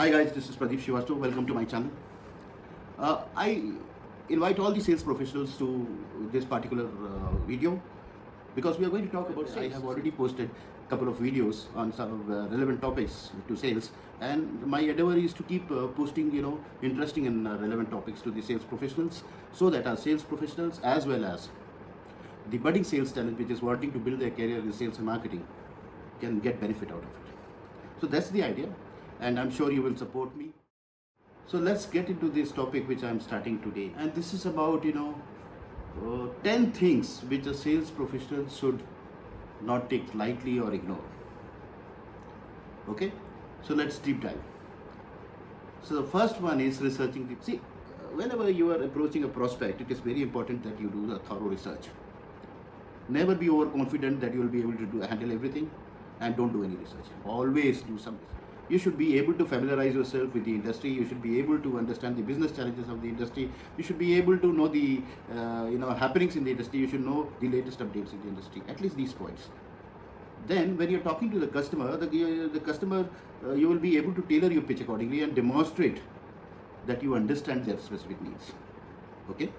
Hi guys, this is Pradeep Srivastav. Welcome to my channel. I invite all the sales professionals to this particular video because we are going to talk about sales. I have already posted a couple of videos on some relevant topics to sales, and my endeavor is to keep posting interesting and relevant topics to the sales professionals, so that our sales professionals as well as the budding sales talent which is wanting to build their career in sales and marketing can get benefit out of it. So that's the idea, and I'm sure you will support me. So let's get into this topic which I'm starting today, and this is about 10 things which a sales professional should not take lightly or ignore. Okay, so let's deep dive. So the first one is researching whenever you are approaching a prospect, it is very important that you do a thorough research. Never be overconfident that you will be able to handle everything, and don't do any research. Always do some research. You should be able to familiarize yourself with the industry. You should be able to understand the business challenges of the industry. You should be able to know the happenings in the industry. You should know the latest updates in the industry. At least these points. Then when you're talking to the customer, you will be able to tailor your pitch accordingly and demonstrate that you understand their specific needs. Okay?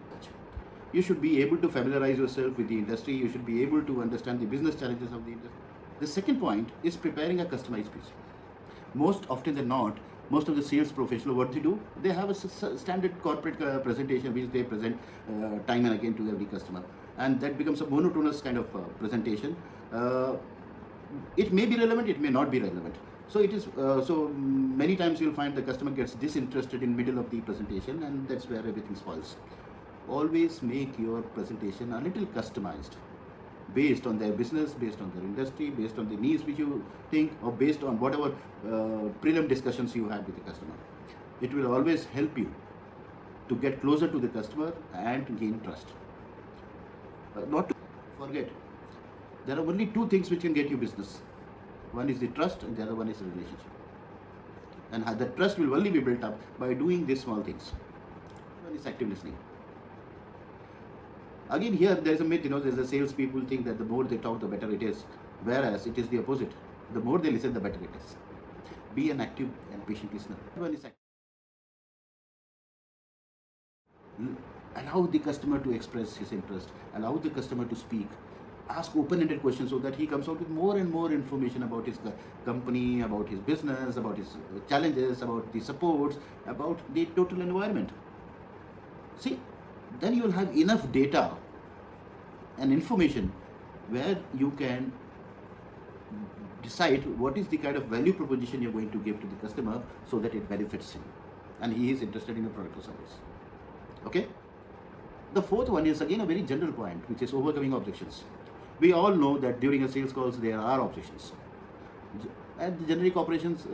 You should be able to familiarize yourself with the industry. You should be able to understand the business challenges of the industry. The second point is preparing a customized pitch. Most often than not, most of the sales professionals, what they do, they have a standard corporate presentation which they present time and again to every customer, and that becomes a monotonous kind of presentation. It may be relevant, it may not be relevant. So it is. So many times you'll find the customer gets disinterested in middle of the presentation, and that's where everything spoils. Always make your presentation a little customized, based on their business, based on their industry, based on the needs which you think, or based on whatever prelim discussions you had with the customer. It will always help you to get closer to the customer and gain trust. Not to forget, there are only two things which can get you business. One is the trust, and the other one is the relationship. And the trust will only be built up by doing these small things. One is active listening. Again, here there is a myth, there's a sales people think that the more they talk, the better it is. Whereas it is the opposite. The more they listen, the better it is. Be an active and patient listener. One is allow the customer to express his interest. Allow the customer to speak. Ask open-ended questions so that he comes out with more and more information about his company, about his business, about his challenges, about the supports, about the total environment. See, then you will have enough data and information where you can decide what is the kind of value proposition you're going to give to the customer so that it benefits him and he is interested in the product or service. Okay? The fourth one is again a very general point, which is overcoming objections. We all know that during a sales calls there are objections. And the generic objections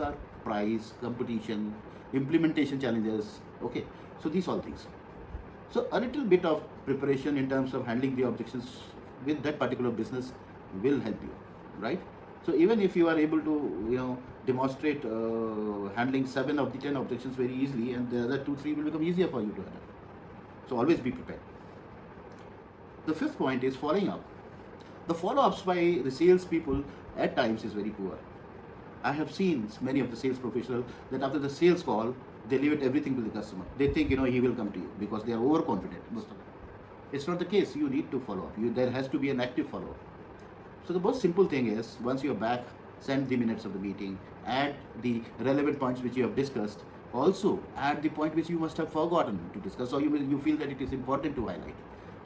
are price, competition, implementation challenges. Okay, so these all things. So a little bit of preparation in terms of handling the objections with that particular business will help you, right? So even if you are able to, demonstrate handling 7 of the 10 objections very easily, and the other 2-3 will become easier for you to handle. So always be prepared. The fifth point is following up. The follow-ups by the sales people at times is very poor. I have seen many of the sales professionals that after the sales call, they leave everything to the customer. They think, he will come to you because they are overconfident. It's not the case. You need to follow up. There has to be an active follow-up. So the most simple thing is, once you're back, send the minutes of the meeting, add the relevant points which you have discussed. Also, add the point which you must have forgotten to discuss, or you feel that it is important to highlight.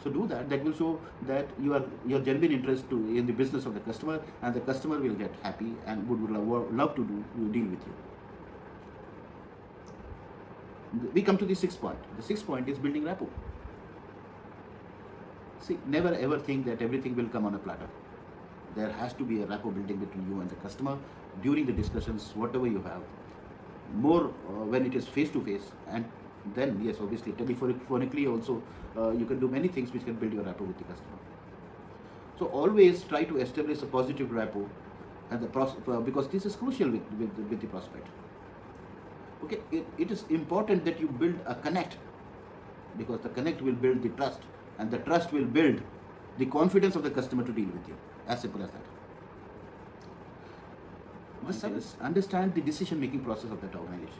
So do that. That will show that your genuine interest in the business of the customer, and the customer will get happy and would love to deal with you. We come to the sixth point. The sixth point is building rapport. See, never ever think that everything will come on a platter. There has to be a rapport building between you and the customer during the discussions, whatever you have. More when it is face to face, and then yes, obviously telephonically also you can do many things which can build your rapport with the customer. So always try to establish a positive rapport, and because this is crucial with the prospect. Okay, it is important that you build a connect, because the connect will build the trust, and the trust will build the confidence of the customer to deal with you. As simple as that. The seventh is understand the decision-making process of that organization.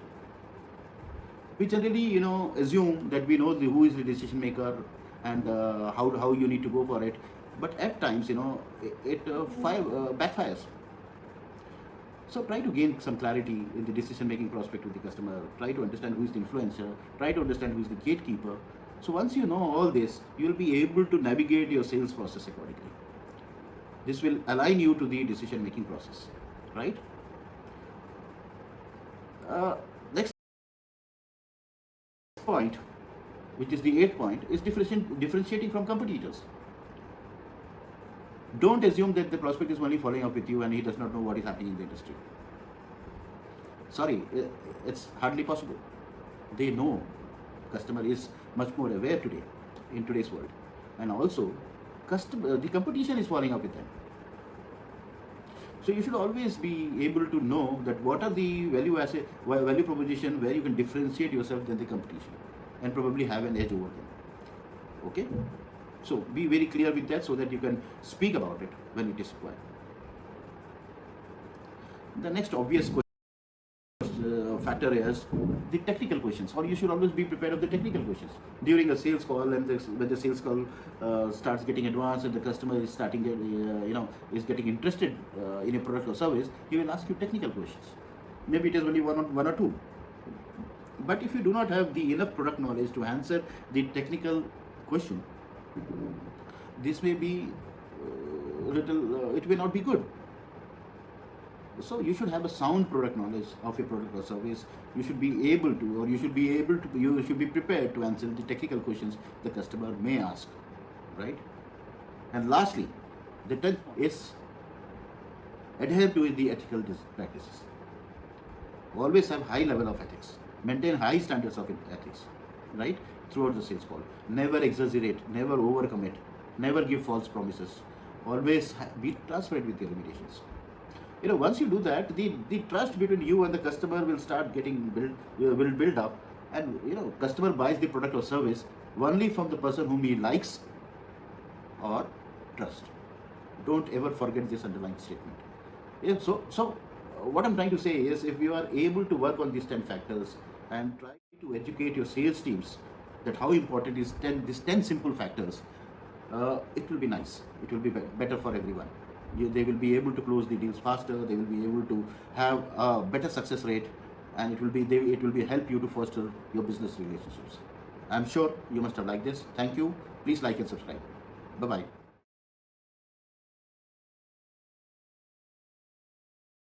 We generally, assume that we know who is the decision maker and how you need to go for it. But at times, it backfires. So try to gain some clarity in the decision-making prospect with the customer. Try to understand who is the influencer. Try to understand who is the gatekeeper. So once you know all this, you will be able to navigate your sales process accordingly. This will align you to the decision-making process, right? Next point, which is the 8th point, is differentiating from competitors. Don't assume that the prospect is only following up with you and he does not know what is happening in the industry. Sorry, it's hardly possible. They know. Customer is much more aware today, in today's world. And also, the competition is following up with them. So you should always be able to know that what are the value proposition where you can differentiate yourself than the competition and probably have an edge over them. Okay? So be very clear with that so that you can speak about it when it is required. The next obvious factor is the technical questions, or you should always be prepared of the technical questions during a sales call. And when the sales call starts getting advanced and the customer is starting is getting interested in a product or service, he will ask you technical questions. Maybe it is only one or two, but if you do not have the enough product knowledge to answer the technical question, this may be it may not be good. So you should have a sound product knowledge of your product or service. You should be able to, you should be prepared to answer the technical questions the customer may ask, right? And lastly, the 10th is adhere to the ethical practices. Always have high level of ethics. Maintain high standards of ethics, right? Throughout the sales call. Never exaggerate, never overcommit, never give false promises. Always be transparent with your limitations. Once you do that, the trust between you and the customer will start will build up, and customer buys the product or service only from the person whom he likes or trust. Don't ever forget this underlying statement. So what I'm trying to say is, if you are able to work on these 10 factors and try to educate your sales teams that how important is these 10 simple factors, it will be nice. It will be better for everyone. They will be able to close the deals faster. They will be able to have a better success rate, and it will help you to foster your business relationships. I'm sure you must have liked this. Thank you. Please like and subscribe. Bye bye.